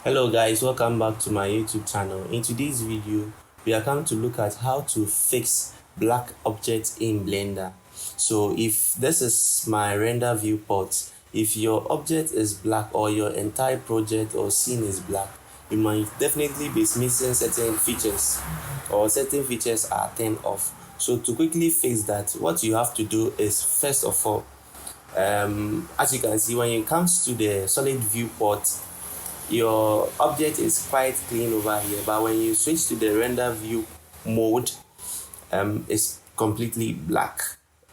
Hello guys, welcome back to my YouTube channel. In today's video, we are going to look at how to fix black objects in Blender. So if this is my render viewport, if your object is black or your entire project or scene is black, you might definitely be missing certain features or certain features are turned off. So to quickly fix that, what you have to do is, first of all, as you can see, when it comes to the solid viewport, your object is quite clean over here, but when you switch to the render view mode, it's completely black,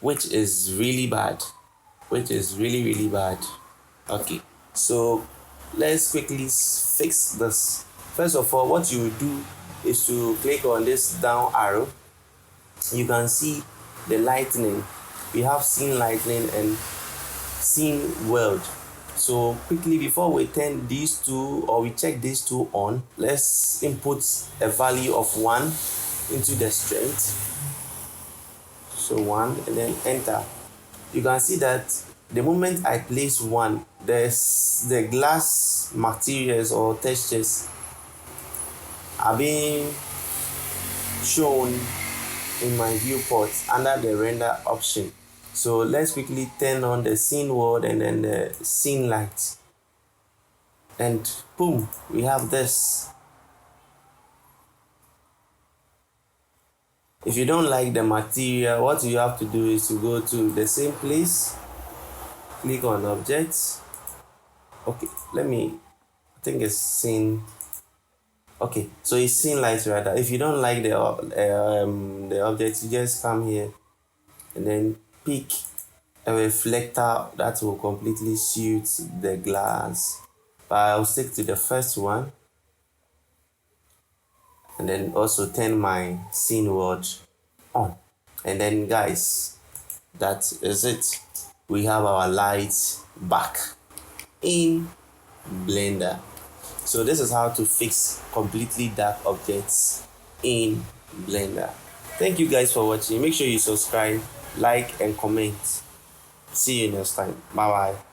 which is really bad, which is really bad. Okay, so let's quickly fix this. First of all, what you do is to click on this down arrow. You can see the lightning. We have scene lightning and scene world. So quickly, before we turn these two, or we check these two on, let's input a value of 1 into the strength. So 1, and then enter. You can see that the moment I place 1, there's the glass materials or textures are being shown in my viewport under the render option. So let's quickly turn on the scene world and then the scene light, and boom, we have this. If you don't like the material, what you have to do is to go to the same place, click on objects. Okay, I think it's scene. Okay, so it's scene light rather. If you don't like the object, you just come here and then pick a reflector that will completely suit the glass. But I'll stick to the first one, and then also turn my scene world on. And then guys, that is it. We have our lights back in Blender. So this is how to fix completely dark objects in Blender. Thank you guys for watching. Make sure you subscribe, like and comment. See you next time. Bye bye.